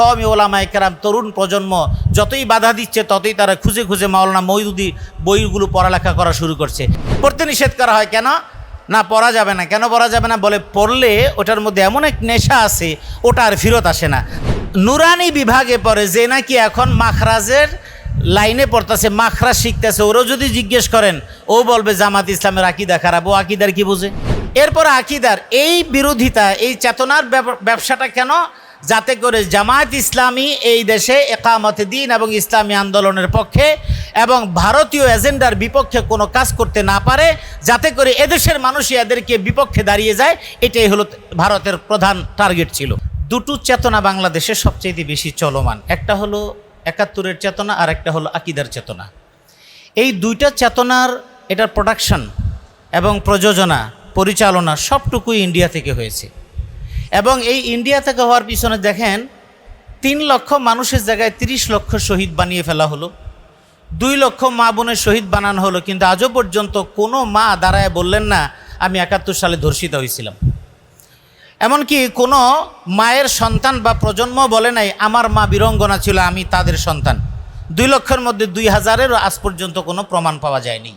কওমি ওলামায়ে কেরাম, তরুণ প্রজন্ম যতই বাধা দিচ্ছে ততই তারা খুঁজে খুঁজে মাওলানা মওদুদি বইগুলো পড়ালেখা করা শুরু করছে। পড়তে নিষেধ করা হয় কেন? না, পড়া যাবে না। কেন পড়া যাবে না? বলে পড়লে ওটার মধ্যে এমন এক নেশা আছে, ওটা আর ফেরত আসে না। নুরানি বিভাগে পড়ে যে নাকি এখন মাখরাজের লাইনে পড়তেছে, মাখরাজ শিখতেছে, ওরও যদি জিজ্ঞেস করেন ও বলবে জামাত ইসলামের আকীদা খারাপ। ও আকীদার কি বুঝে? এরপর আকীদার এই বিরোধিতা, এই চেতনার ব্যবসাটা কেন? যাতে করে জামায়াত ইসলামী এই দেশে একামতে দ্বীন এবং ইসলামী আন্দোলনের পক্ষে এবং ভারতীয় এজেন্ডার বিপক্ষে কোনো কাজ করতে না পারে, যাতে করে এদেশের মানুষই এদেরকে বিপক্ষে দাঁড়িয়ে যায়। এটাই হলো ভারতের প্রধান টার্গেট ছিল। দুটো চেতনা বাংলাদেশে সবচেয়ে বেশি চলমান, একটা হলো ৭১-এর চেতনা আর একটা হলো আকীদার চেতনা। এই দুইটা চেতনার এটার প্রোডাকশন এবং প্রযোজনা, পরিচালনা সবটুকুই ইন্ডিয়া থেকে হয়েছে। এবং এই ইন্ডিয়া থেকে হওয়ার পিছনে দেখেন ৩ লক্ষ মানুষের জায়গায় ৩০ লক্ষ শহীদ বানিয়ে ফেলা হলো, ২ লক্ষ মা বোনের শহীদ বানানো হলো। কিন্তু আজও পর্যন্ত কোনো মা দাঁড়ায় বললেন না আমি ৭১ সালে ধর্ষিত হয়েছিলাম। এমনকি কোনো মায়ের সন্তান বা প্রজন্ম বলে নাই আমার মা বীরঙ্গনা ছিল, আমি তাদের সন্তান। ২ লক্ষের মধ্যে ২,০০০-এরও আজ পর্যন্ত কোনো প্রমাণ পাওয়া যায়নি।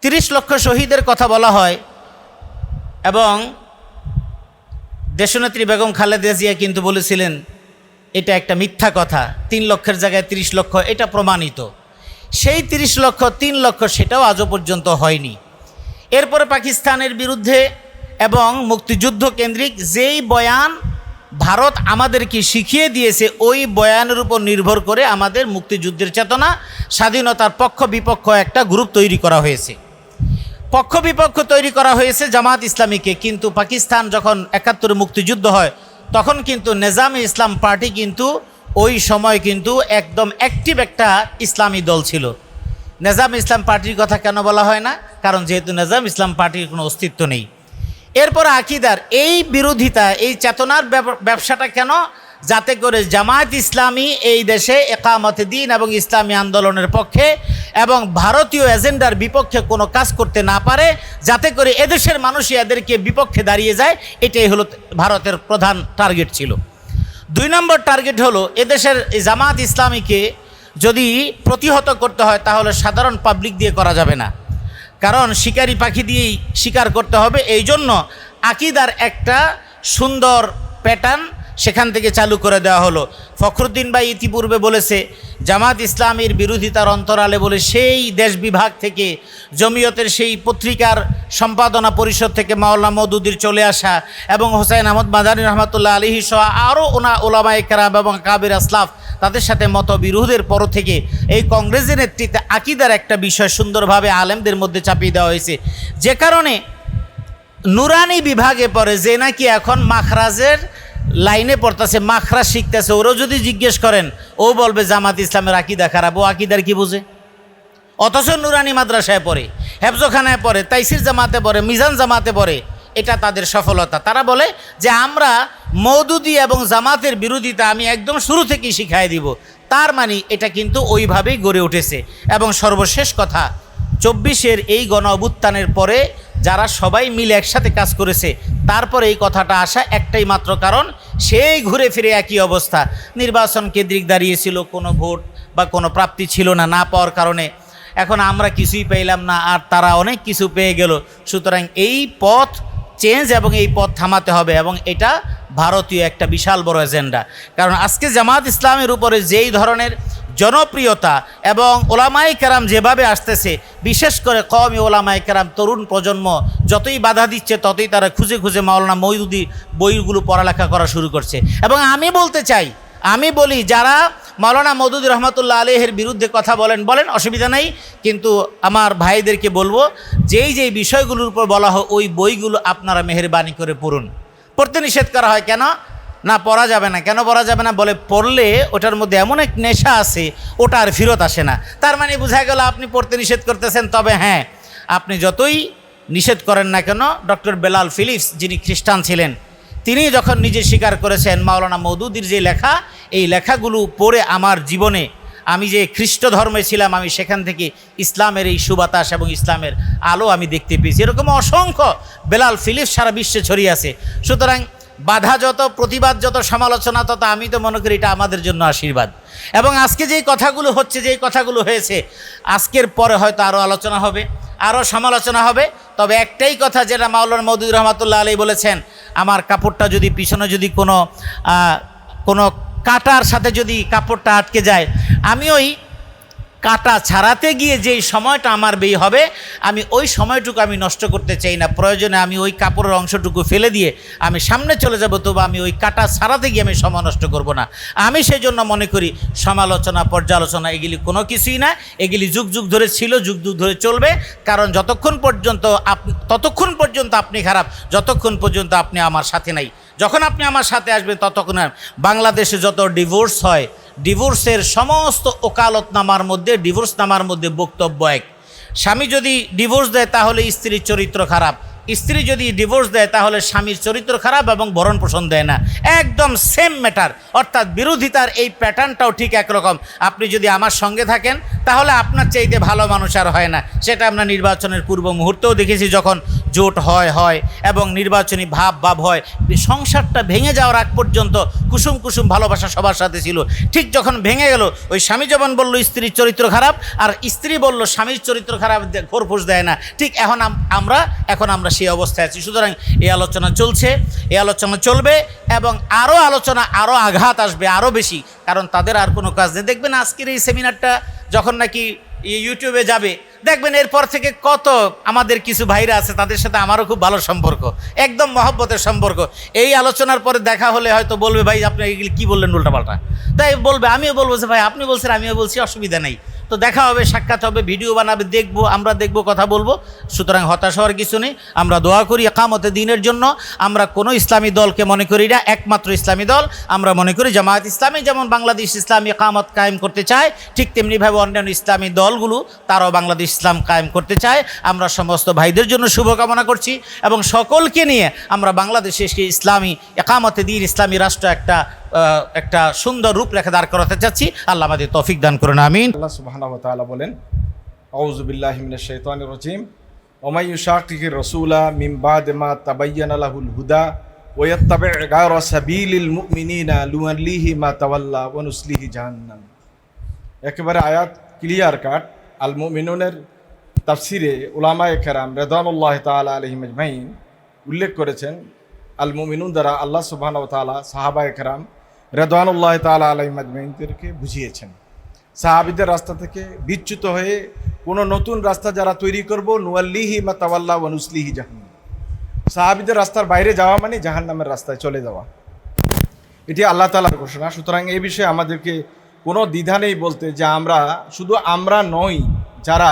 ৩০ লক্ষ শহীদের কথা বলা হয় এবং দেশনেত্রী বেগম খালেদা জিয়া কিন্তু বলেছিলেন এটা একটা মিথ্যা কথা, ৩ লক্ষের জায়গায় ৩০ লক্ষ, এটা প্রমাণিত। সেই ৩০ লক্ষ ৩ লক্ষ সেটাও আজও পর্যন্ত হয়নি। এরপরে পাকিস্তানের বিরুদ্ধে এবং মুক্তিযুদ্ধ কেন্দ্রিক যেই বয়ান ভারত আমাদেরকে শিখিয়ে দিয়েছে, ওই বয়ানের উপর নির্ভর করে আমাদের মুক্তিযুদ্ধের চেতনা, স্বাধীনতার পক্ষ বিপক্ষ একটা গ্রুপ তৈরি করা হয়েছে। পক্ষ বিপক্ষ তৈরি করা হয়েছে জামাত ইসলামীকে। কিন্তু পাকিস্তান যখন ৭১ মুক্তিযুদ্ধ হয় তখন কিন্তু নেজামে ইসলাম পার্টি কিন্তু ওই সময় কিন্তু একদম অ্যাক্টিভ একটা ইসলামী দল ছিল। নেজাম ইসলাম পার্টির কথা কেন বলা হয় না? কারণ যেহেতু নেজাম ইসলাম পার্টির কোনো অস্তিত্ব নেই। এরপর আকীদার এই বিরোধিতা, এই চেতনার ব্যবসাটা কেন? যাতে করে জামায়াত ইসলামী এই দেশে একামতে দ্বীন এবং ইসলামী আন্দোলনের পক্ষে এবং ভারতীয় এজেন্ডার বিপক্ষে কোনো কাজ করতে না পারে, যাতে করে এদেশের মানুষই এদেরকে বিপক্ষে দাঁড়িয়ে যায়। এটাই হলো ভারতের প্রধান টার্গেট ছিল। ২ নম্বর টার্গেট হলো এদেশের জামায়াত ইসলামীকে যদি প্রতিহত করতে হয় তাহলে সাধারণ পাবলিক দিয়ে করা যাবে না, কারণ শিকারি পাখি দিয়েই শিকার করতে হবে। এই জন্য আকীদার একটা সুন্দর প্যাটার্ন সেখান থেকে চালু করে দেওয়া হলো। ফখরুদ্দিন ভাই ইতিপূর্বে বলেছে জামাত ইসলামীর বিরোধিতার অন্তরালে বলে সেই দেশ বিভাগ থেকে জমিয়তের সেই পত্রিকার সম্পাদনা পরিষদ থেকে মাওলানা মওদুদির চলে আসা এবং হোসাইন আহমদ মাদানী রহমাতুল্লাহ আলাইহি সহ আরও ওলামায়ে কেরাম এবং কাবির আসলাফ তাদের সাথে মতবিরোধের পর থেকে এই কংগ্রেসের নেতৃত্বে আকীদার একটা বিষয় সুন্দরভাবে আলেমদের মধ্যে চাপিয়ে দেওয়া হয়েছে, যে কারণে নুরানি বিভাগে পড়ে যে নাকি এখন মাখরাজের লাইনে পড়তেছে, মাখরাজ শিখতেছে, ওরও যদি জিজ্ঞেস করেন ও বলবে জামাত ইসলামের আকীদা খারাপ। ও আকীদার কি বুঝে? অথচ নুরানি মাদ্রাসায় পড়ে, হেফজখানায় পড়ে, তাইসির জামাতে পড়ে, মিজান জামাতে পড়ে। এটা তাদের সফলতা। তারা বলে যে আমরা মওদুদি এবং জামাতের বিরোধিতা আমি একদম শুরু থেকেই শিখাই দিব। তার মানে এটা কিন্তু ওইভাবেই গড়ে উঠেছে। এবং সর্বশেষ কথা, ২৪-এর এই গণ অভ্যুত্থানের পরে যারা সবাই মিলে একসাথে কাজ করেছে, তারপরে এই কথাটা আসা একটাই মাত্র কারণ, সেই ঘুরে ফিরে একই অবস্থা। নির্বাচন কেন্দ্রিক দাঁড়িয়েছিল, কোনো ভোট বা কোনো প্রাপ্তি ছিল না, না পাওয়ার কারণে এখন আমরা কিছুই পেলাম না আর তারা অনেক কিছু পেয়ে গেল। সুতরাং এই পথ চেঞ্জ এবং এই পথ থামাতে হবে, এবং এটা ভারতীয় একটা বিশাল বড় এজেন্ডা। কারণ আজকে জামাত ইসলামের উপরে যেই ধরনের জনপ্রিয়তা এবং ওলামায়ে কেরাম যেভাবে আসতেছে, বিশেষ করে কওমি ওলামায়ে কেরাম, তরুণ প্রজন্ম যতই বাধা দিচ্ছে ততই তারা খুঁজে খুঁজে মাওলানা মওদুদি বইগুলো পড়ালেখা করা শুরু করছে। এবং আমি বলতে চাই, আমি বলি যারা মাওলানা মওদুদি রহমাতুল্লাহ আলাইহির বিরুদ্ধে কথা বলেন, অসুবিধা নেই, কিন্তু আমার ভাইদেরকে বলবো যেই বিষয়গুলোর উপর বলা হয় ওই বইগুলো আপনারা মেহেরবানি করে পড়ুন। পড়তে নিষেধ করা হয় কেন? না, পড়া যাবে না। কেন পড়া যাবে না? বলে পড়লে ওটার মধ্যে এমন এক নেশা আছে, ওটা আর ফেরত আসে না। তার মানে বোঝা গেল আপনি পড়তে নিষেধ করতেছেন। তবে হ্যাঁ, আপনি যতই নিষেধ করেন না কেন, ডক্টর বেলাল ফিলিপস যিনি খ্রিস্টান ছিলেন, তিনি যখন নিজে স্বীকার করেছেন মাওলানা মওদুদির যে লেখা, এই লেখাগুলো পড়ে আমার জীবনে আমি যে খ্রিস্ট ধর্মে ছিলাম, আমি সেখান থেকে ইসলামের এই সুবাতাস এবং ইসলামের আলো আমি দেখতে পেয়েছি। এরকম অসংখ্য বেলাল ফিলিপস সারা বিশ্বে ছড়িয়ে আছে। সুতরাং বাধা যত, প্রতিবাদ যত, সমালোচনা তত, আমি তো মনে করি এটা আমাদের জন্য আশীর্বাদ। এবং আজকে যেই কথাগুলো হচ্ছে, যেই কথাগুলো হয়েছে, আজকের পরে হয়তো আরও আলোচনা হবে, আরও সমালোচনা হবে। তবে একটাই কথা, যেটা মাওলানা মওদুদী রহমাতুল্লাহ আলাইহি বলেছেন, আমার কাপড়টা যদি পিছনে যদি কোনো কাঁটার সাথে যদি কাপড়টা আটকে যায়, আমি ওই কাঁটা ছাড়াতে গিয়ে যেই সময়টা আমার ব্যয় হবে, আমি ওই সময়টুকু আমি নষ্ট করতে চাই না। প্রয়োজনে আমি ওই কাপড়ের অংশটুকু ফেলে দিয়ে আমি সামনে চলে যাব, তবু আমি ওই কাঁটা ছাড়াতে গিয়ে আমি সময় নষ্ট করব না। আমি সেই জন্য মনে করি সমালোচনা, পর্যালোচনা এগুলি কোনো কিছুই না। এগুলি যুগ যুগ ধরে ছিল, যুগ যুগ ধরে চলবে। কারণ ততক্ষণ পর্যন্ত আপনি খারাপ, যতক্ষণ পর্যন্ত আপনি আমার সাথে নাই। যখন আপনি আমার সাথে আসবেন, ততক্ষণ বাংলাদেশে যত ডিভোর্স হয়, ডিভোর্সের সমস্ত ওকালতনামার মধ্যে, ডিভোর্সনামার মধ্যে বক্তব্য এক। স্বামী যদি ডিভোর্স দেয় তাহলে স্ত্রীর চরিত্র খারাপ, স্ত্রী যদি ডিভোর্স দেয় তাহলে স্বামীর চরিত্র খারাপ এবং ভরণ পোষণ দেয় না। একদম সেম ম্যাটার। অর্থাৎ বিরোধিতার এই প্যাটার্নটাও ঠিক একরকম। আপনি যদি আমার সঙ্গে থাকেন তাহলে আপনার চাইতে ভালো মানুষ আর হয় না। সেটা আমরা নির্বাচনের পূর্ব মুহূর্তেও দেখেছি, যখন জোট হয় এবং নির্বাচনী ভাব হয়, সংসারটা ভেঙে যাওয়ার আগ পর্যন্ত কুসুম কুসুম ভালোবাসা সবার সাথে ছিল। ঠিক যখন ভেঙে গেল, ওই স্বামী যেমন বলল স্ত্রীর চরিত্র খারাপ, আর স্ত্রী বলল স্বামীর চরিত্র খারাপ, ঘোরফোস দেয় না। ঠিক এখন আমরা সেই অবস্থায় আছি। সুতরাং এই আলোচনা চলছে, এই আলোচনা চলবে, এবং আরও আলোচনা, আরও আঘাত আসবে আরও বেশি। কারণ তাদের আর কোনো কাজ নেই। দেখবেন আজকের এই সেমিনারটা যখন নাকি ইউটিউবে যাবে, দেখবেন এরপর থেকে কত আমাদের কিছু ভাইরা আছে, তাদের সাথে আমারও খুব ভালো সম্পর্ক, একদম মহব্বতের সম্পর্ক। এই আলোচনার পরে দেখা হলে হয়তো বলবে, ভাই আপনি এগুলি কী বললেন উল্টাপাল্টা, তাই বলবে, আমিও বলবো যে ভাই আপনি বলছেন, আমিও বলছি, অসুবিধা নেই। তো দেখা হবে, সাক্ষাৎ হবে, ভিডিও বানাবে, দেখবো, আমরা দেখবো, কথা বলবো। সুতরাং হতাশ হওয়ার কিছু নেই। আমরা দোয়া করি ইকামতে দ্বীনের জন্য। আমরা কোনো ইসলামী দলকে মনে করি না একমাত্র ইসলামী দল। আমরা মনে করি জামায়াত ইসলামী যেমন বাংলাদেশ ইসলামী ইকামত কায়েম করতে চায়, ঠিক তেমনিভাবে অন্যান্য ইসলামী দলগুলো তারাও বাংলাদেশ ইসলাম কায়েম করতে চায়। আমরা সমস্ত ভাইদের জন্য শুভকামনা করছি, এবং সকলকে নিয়ে আমরা বাংলাদেশে ইসলামী ইকামতে দ্বীন, ইসলামী রাষ্ট্র একটা সুন্দর রূপরেখা দাঁড় করাতে চাচ্ছি। আল্লাহ আমাদের তৌফিক দান করুন, আমিন। আল্লাহ সুবহানাহু ওয়া তাআলা বলেন, আউযু বিল্লাহি মিনাশ শাইতানির রাজীম, ওয়া মান ইউশাকিকির রাসূলা মিন বাদি মা তাবায়্যানা লাহুল হুদা ওয়া ইয়াত্তাবি' গায়রা সাবিলিল মুমিনিনা নুওয়াল্লিহি মা তাওয়াল্লা ওয়া নুসলিহি জাহান্নাম। একেবারে আয়াত ক্লিয়ার কাট। আল মুমিনুনের তাফসিরে উলামায়ে কেরাম রিদওয়ানুল্লাহি তাআলা আলাইহিম আজমাইন উল্লেখ করেছেন, আল মুমিনুন দ্বারা আল্লাহ সুবহানাহু ওয়া তাআলা সাহাবায়ে কেরাম রিদওয়ানুল্লাহি তাআলা আলাইহিম আজমাইনদেরকে বুঝিয়েছেন। সাহাবীদের রাস্তা থেকে বিচ্যুত হয়ে কোনো নতুন রাস্তা যারা তৈরি করব, নুওয়াল্লিহি মা তাওয়াল্লা ওয়া নুসলিহি জাহান্নাম। সাহাবীদের রাস্তার বাইরে যাওয়া মানে জাহান্নামের রাস্তায় চলে যাওয়া, এটি আল্লাহ তাআলার ঘোষণা। সুতরাং এই বিষয়ে আমাদেরকে কোনো দ্বিধা নেই বলতে যে আমরা নই, যারা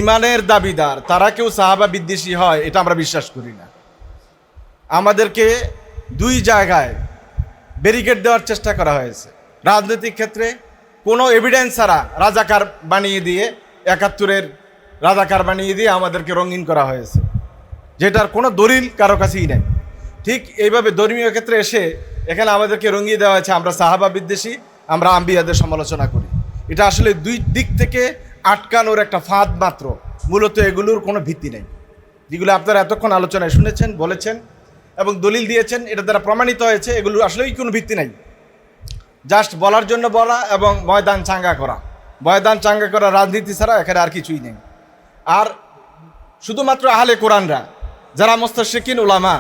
ইমানের দাবিদার তারা কেউ সাহাবা বিদ্বেষী হয়, এটা আমরা বিশ্বাস করি না। আমাদেরকে দুই জায়গায় ব্যারিকেড দেওয়ার চেষ্টা করা হয়েছে। রাজনৈতিক ক্ষেত্রে কোনো এভিডেন্স ছাড়া রাজাকার বানিয়ে দিয়ে, ৭১-এর রাজাকার বানিয়ে দিয়ে আমাদেরকে রঙিন করা হয়েছে, যেটার কোনো দলিল কারো কাছেই নেই। ঠিক এইভাবে ধর্মীয় ক্ষেত্রে এসে এখানে আমাদেরকে রঙিয়ে দেওয়া হয়েছে আমরা সাহাবা বিদ্বেষী, আমরা আম্বিয়াদের সমালোচনা করি। এটা আসলে দুই দিক থেকে আটকানোর একটা ফাঁদ মাত্র। মূলত এগুলোর কোনো ভিত্তি নেই। যেগুলো আপনারা এতক্ষণ আলোচনায় শুনেছেন, বলেছেন এবং দলিল দিয়েছেন, এটা দ্বারা প্রমাণিত হয়েছে এগুলোর আসলেই কোনো ভিত্তি নেই। জাস্ট বলার জন্য বলা এবং ময়দান চাঙ্গা করা রাজনীতি ছাড়া এখানে আর কিছুই নেই। আর শুধুমাত্র আহলে কোরআনরা, যারা মুস্তাশরিকিন উলামা,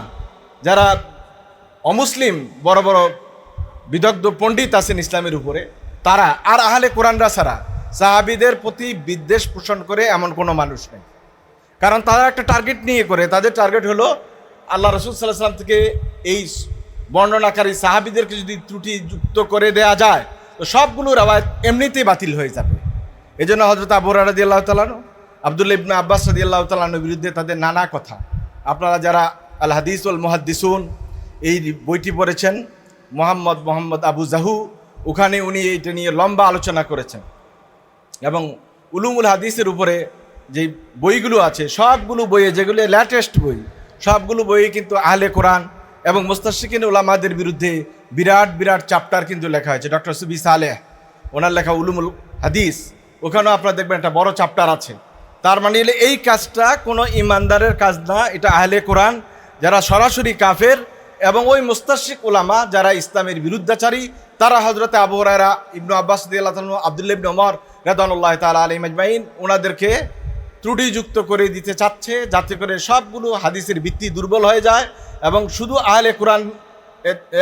যারা অমুসলিম বড় বড় বিদগ্ধ পণ্ডিত আছেন ইসলামের উপরে, তারা আর আহলে কোরআনরা ছাড়া সাহাবীদের প্রতি বিদ্বেষ পোষণ করে এমন কোনো মানুষ নেই। কারণ তারা একটা টার্গেট নিয়ে করে, তাদের টার্গেট হলো আল্লাহ রাসূল সাল্লাল্লাহু আলাইহি ওয়াসাল্লাম থেকে এই বর্ণনাকারী সাহাবীদেরকে যদি ত্রুটিযুক্ত করে দেয়া যায়, তো সবগুলো রাওয়ায়াত এমনিতেই বাতিল হয়ে যাবে। এই জন্য হযরত আবু হুরায়রা রাদিয়াল্লাহু তাআলা আনহু, আব্দুল্লাহ ইবনে আব্বাস রাদিয়াল্লাহু তাআলা আনহুর বিরুদ্ধে তাদের নানা কথা, আপনারা যারা আল হাদিস ওয়াল মুহাদ্দিসুন এই বইটি পড়েছেন, মোহাম্মদ আবু জাহু, ওখানে উনি এইটা নিয়ে লম্বা আলোচনা করেছেন। এবং উলুমুল হাদিসের উপরে যে বইগুলো আছে, সবগুলো বইয়ে, যেগুলো লেটেস্ট বই, সবগুলো বইয়ে কিন্তু আহলে কোরআন এবং মুস্তাশরিকিন উলামাদের বিরুদ্ধে বিরাট বিরাট চ্যাপ্টার কিন্তু লেখা হয়েছে। ডক্টর সুবি সালেহ ওনার লেখা উলুমুল হাদিস, ওখানেও আপনারা দেখবেন একটা বড় চ্যাপ্টার আছে। তার মানে এই কাজটা কোনো ইমানদারের কাজ না, এটা আহলে কোরআন যারা সরাসরি কাফের এবং ওই মুস্তাশরিক উলামা যারা ইসলামের বিরুদ্ধাচারী তারা হযরতে আবু হুরায়রা, ইবনু আব্বাস রাদিয়াল্লাহু তাআলা, আব্দুল্লাহ ইবনে ওমর রাদিয়াল্লাহু তাআলা আলাইহিম আজমাইন ওনাদেরকে ত্রুটিযুক্ত করে দিতে চাচ্ছে, যাতে করে সবগুলো হাদিসের ভিত্তি দুর্বল হয়ে যায় এবং শুধু আহলে কোরআন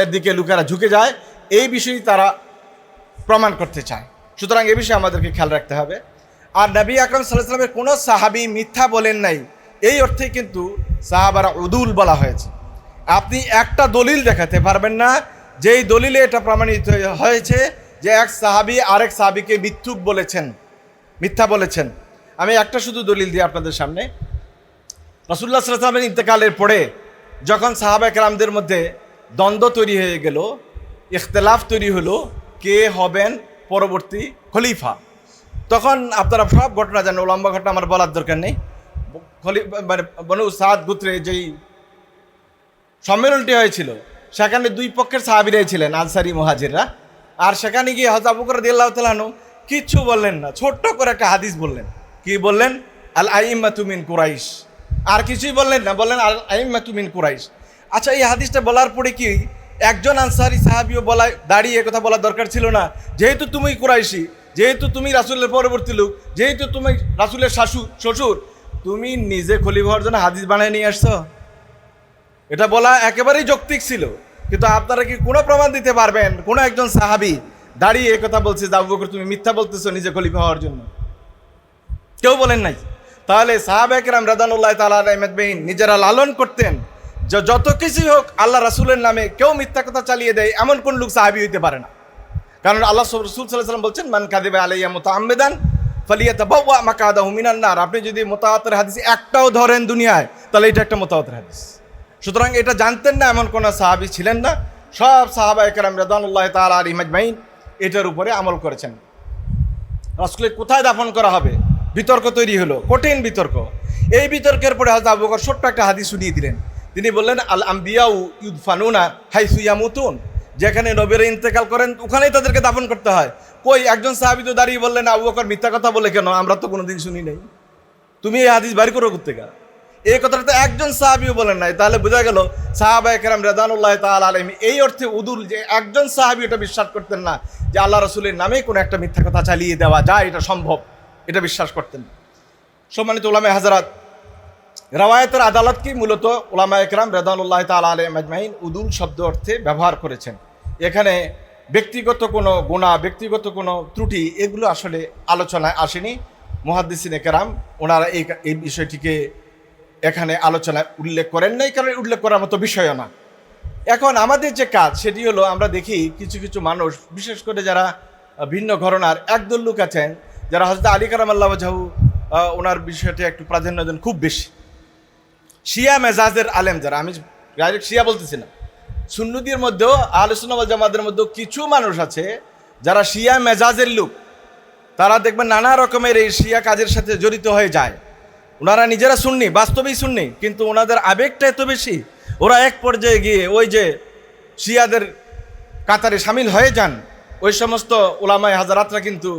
এর দিকে লোকেরা ঝুঁকে যায়, এই বিষয়ই তারা প্রমাণ করতে চায়। সুতরাং এ বিষয়ে আমাদেরকে খেয়াল রাখতে হবে। আর নবী আকরাম সাল্লাল্লাহু আলাইহি ওয়াসাল্লামের কোনো সাহাবী মিথ্যা বলেন নাই, এই অর্থে কিন্তু সাহাবারা উদুল বলা হয়েছে। আপনি একটা দলিল দেখাতে পারবেন না যেই দলিলে এটা প্রমাণিত হয়েছে যে এক সাহাবী আরেক সাহাবীকে মিথ্যুক বলেছেন, মিথ্যা বলেছেন। আমি একটা শুধু দলিল দিই আপনাদের সামনে। রাসূলুল্লাহ সাল্লাল্লাহু আলাইহি ওয়াসাল্লামের ইন্তেকালের পরে যখন সাহাবা কেরামদের মধ্যে দ্বন্দ্ব তৈরি হয়ে গেল, ইখতিলাফ তৈরি হলো কে হবেন পরবর্তী খলিফা, তখন আপনারা সব ঘটনা জানেন, লম্বা ঘটনা আমার বলার দরকার নেই। মানে বনু সাদ গোত্রে যেই সম্মেলনটি হয়েছিল সেখানে দুই পক্ষের সাহাবীরাই ছিলেন, আনসারি মুহাজিররা। আর সেখানে গিয়ে হযরত আবু বকর রাদিয়াল্লাহু তাআলা আনহু কিচ্ছু বললেন না, ছোট্ট করে একটা হাদিস বললেন। কি বললেন? আল আইম্মাতু মিন কুরাইশ। আর কিছুই বললেন না, বললেন আল আইম্মাতু মিন কুরাইশ। আচ্ছা, এই হাদিসটা বলার পরে কি একজন আনসারি সাহাবীও দাঁড়িয়ে কথা বলার দরকার ছিল না? যেহেতু তুমি কুরাইশি, যেহেতু তুমি রাসূলের পরবর্তী লোক, যেহেতু তুমি রাসূলের শ্বশুর, তুমি নিজে খলিফা হওয়ার জন্য হাদিস বানায় নিয়ে আসছো। এটা বলা একেবারেই যৌক্তিক ছিল। কিন্তু আপনারা কি কোনো প্রমাণ দিতে পারবেন কোনো একজন সাহাবী দাঁড়িয়ে এই কথা বলছে যে আবু বকর তুমি মিথ্যা বলতেছো নিজে খলিফা হওয়ার জন্য? কেউ বলেন নাই। তাহলে সাহাবায়ে কেরাম রাদিয়াল্লাহু তাআলা আলাইহিম আজমাইন নিজেরা লালন করতেন যে যত কিছুই হোক আল্লাহ রাসূলের নামে কেউ মিথ্যা কথা চালিয়ে দেয় এমন কোন লোক সাহাবী হইতে পারে না। কারণ আল্লাহ রাসূল সাল্লাল্লাহু আলাইহি ওয়াসাল্লাম বলছেন মান কাযিবা আলাইয়া মুতাআম্মিদান ফালিয়াতাবাওয়া মাকআদাহু মিনান নার। আপনি যদি মুতাওয়াতির হাদিস একটাও ধরেন দুনিয়ায়, তাহলে এটা একটা মুতাওয়াতির হাদিস। সুতরাং এটা জানতেন না এমন কোনো সাহাবী ছিলেন না। সব সাহাবায়ে কেরাম রাদিয়াল্লাহু তাআলা আলাইহিম আজমাইন এটার উপরে আমল করেছেন। রাসূলের কোথায় দাফন করা হবে বিতর্ক তৈরি হলো, কঠিন বিতর্ক। এই বিতর্কের পরে হযরত আবু বকর ছোট্ট একটা হাদিস শুনিয়ে দিলেন। তিনি বললেন আল আম্বিয়াউ ইউদফানুনা হাইসু ইয়ামুতুন, যেখানে নবীরা ইন্তেকাল করেন ওখানেই তাদেরকে দাফন করতে হয়। কই একজন সাহাবী তো দাঁড়িয়ে বললেন আবু বকর মিথ্যা কথা বলে কেন, আমরা তো কোনোদিন শুনি নাই, তুমি এই হাদিস বাড়ি করো কোত্থেকে? এই কথাটা তো একজন সাহাবীও বলেন নাই। তাহলে বোঝা গেল সাহাবায়ে কেরাম রাদিয়াল্লাহু তাআলা আলাইহিম এই অর্থে উদুল যে একজন সাহাবী এটা বিশ্বাস করতেন না যে আল্লাহ রাসূলের নামে কোনো একটা মিথ্যা কথা চালিয়ে দেওয়া যায়, এটা সম্ভব, এটা বিশ্বাস করতেন। সম্মানিত উলামায়ে হাজরাত, রাওয়ায়াতের আদালত কি মূলত উলামায়ে কেরাম রাদিয়াল্লাহু তাআলা আলাইহিম আজমাইন উদুল শব্দ অর্থে ব্যবহার করেছেন। এখানে ব্যক্তিগত কোনো গুনাহ, ব্যক্তিগত কোনো ত্রুটি এগুলো আসলে আলোচনায় আসেনি। মুহাদ্দিসিনে কেরাম ওনারা এই বিষয়টিকে এখানে আলোচনায় উল্লেখ করেন নাই, কারণ উল্লেখ করার মতো বিষয়ও না। এখন আমাদের যে কাজ সেটি হলো আমরা দেখি কিছু কিছু মানুষ, বিশেষ করে যারা ভিন্ন ঘরানার একদল লোক আছেন যারা হযরত আলী কারামাল্লাহু ওয়াজহু ওনার বিষয়টি একটু প্রাধান্য দেন খুব বেশি। শিয়া মেজাজের আলেম যারা, আমি ডাইরেক্ট শিয়া বলতেছি না, সুন্নতির মধ্যেও আহলে সুন্নাহ ওয়াল জামাতের মধ্যেও কিছু মানুষ আছে যারা শিয়া মেজাজের লোক। তারা দেখবেন নানা রকমের এই শিয়া কাজের সাথে জড়িত হয়ে যায়। ওনারা নিজেরা সুন্নি, বাস্তবেই সুন্নি, কিন্তু ওনাদের আবেগটা এত বেশি, ওরা এক পর্যায়ে গিয়ে ওই যে শিয়াদের কাতারে সামিল হয়ে যান। ওই সমস্ত উলামায়ে হাজারাতরা কিন্তু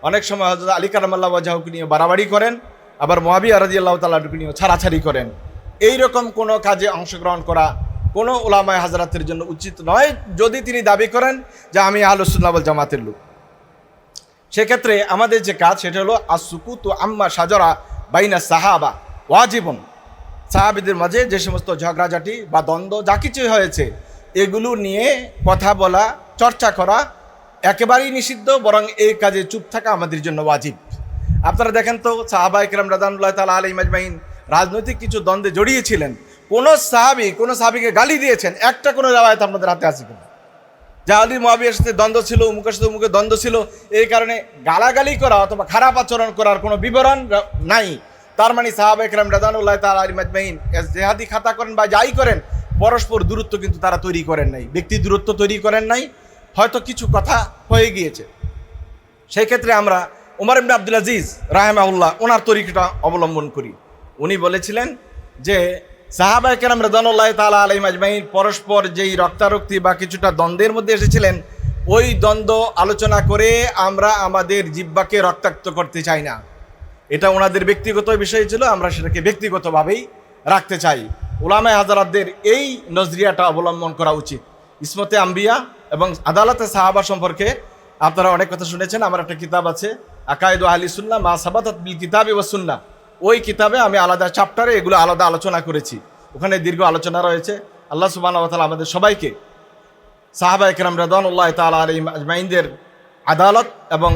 অনেক সময় হযরত আলী কারামাল্লাহু ওয়াজহুকে নিয়ে বাড়াবাড়ি করেন, আবার মুআবিয়া রাদিয়াল্লাহু তাআলা আনহুকে নিয়ে ছাড়াছাড়ি করেন। এই রকম কোনো কাজে অংশগ্রহণ করা কোনো উলামায়ে হাজারাতের জন্য উচিত নয়, যদি তিনি দাবি করেন যে আমি আহলুস সুন্নাহ ওয়াল জামাতের লোক। সেক্ষেত্রে আমাদের যে কাজ সেটা হলো আসসুকুতু আম্মা শাজারা বাইনা সাহাবা ওয়াজিবুন। সাহাবীদের মাঝে যে সমস্ত ঝগড়াঝাটি বা দ্বন্দ্ব যা কিছু হয়েছে এগুলো নিয়ে কথা বলা, চর্চা করা একেবারেই নিষিদ্ধ, বরং এই কাজে চুপ থাকা আমাদের জন্য ওয়াজিব। আপনারা দেখেন তো সাহাবায়ে কেরাম রাদিয়াল্লাহু তাআলা আলাইহিম আজমাইন রাজনৈতিক কিছু দ্বন্দ্বে জড়িয়েছিলেন, কোনো সাহাবীকে গালি দিয়েছেন? একটা কোনো রাওয়ায়াত আপনাদের হাতে আছে কিনা? যে আলী মুআবিয়ার সাথে দ্বন্দ্ব ছিল, অমুকের সাথে অমুকের দ্বন্দ্ব ছিল, এই কারণে গালাগালি করা অথবা খারাপ আচরণ করার কোনো বিবরণ নাই। তার মানে সাহাবায়ে কেরাম রাদিয়াল্লাহু তাআলা আলাইহিম আজমাইন জেহাদি খাতা করেন বা যাই করেন, পরস্পর দূরত্ব কিন্তু তারা তৈরি করেন নাই, ব্যক্তি দূরত্ব তৈরি করেন নাই। হয়তো কিছু কথা হয়ে গিয়েছে, সেই ক্ষেত্রে আমরা ওমর ইবনে আব্দুল আজিজ রাহিমাহুল্লাহ ওনার তরিকাটা অবলম্বন করি। উনি বলেছিলেন যে সাহাবায়ে কেরাম রাদিয়াল্লাহু তাআলা আলাইহিম আজমাইন পরস্পর যেই রক্তারক্তি বা কিছুটা দ্বন্দ্বের মধ্যে এসেছিলেন, ওই দ্বন্দ্ব আলোচনা করে আমরা আমাদের জিহ্বাকে রক্তাক্ত করতে চাই না। এটা ওনাদের ব্যক্তিগত বিষয় ছিল, আমরা সেটাকে ব্যক্তিগতভাবেই রাখতে চাই। উলামায়ে হাজারাতদের এই নজরিয়াটা অবলম্বন করা উচিত। ইসমতে আম্বিয়া এবং আদালতে সাহাবা সম্পর্কে আপনারা অনেক কথা শুনেছেন। আমার একটা কিতাব আছে, আকায়েদু আহলি সুন্নাহ মা সাবাতাত বিল কিতাবি ওয়াস সুন্নাহ। ওই কিতাবে আমি আলাদা চ্যাপ্টারে এগুলো আলাদা আলোচনা করেছি, ওখানে দীর্ঘ আলোচনা রয়েছে। আল্লাহ সুবহানাহু ওয়া তাআলা আমাদের সবাইকে সাহাবা একরাম রাদিয়াল্লাহু তাআলা আলাইহিম আজমাইনদের আদালত এবং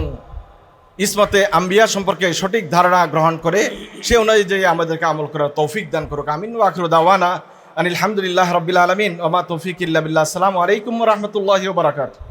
ইসমতে আম্বিয়া সম্পর্কে সঠিক ধারণা গ্রহণ করে সে অনুযায়ী আমাদেরকে আমল করার তৌফিক দান করুক। আমিন। ওয়া আখিরু দাওয়ানা আনিল হামদুলিল্লাহ রাব্বিল আলামিন ওয়া মা তৌফিক ইল্লা বিল্লাহ। আসসালামু আলাইকুম ওয়া রাহমাতুল্লাহি ওয়া বারাকাতুহু।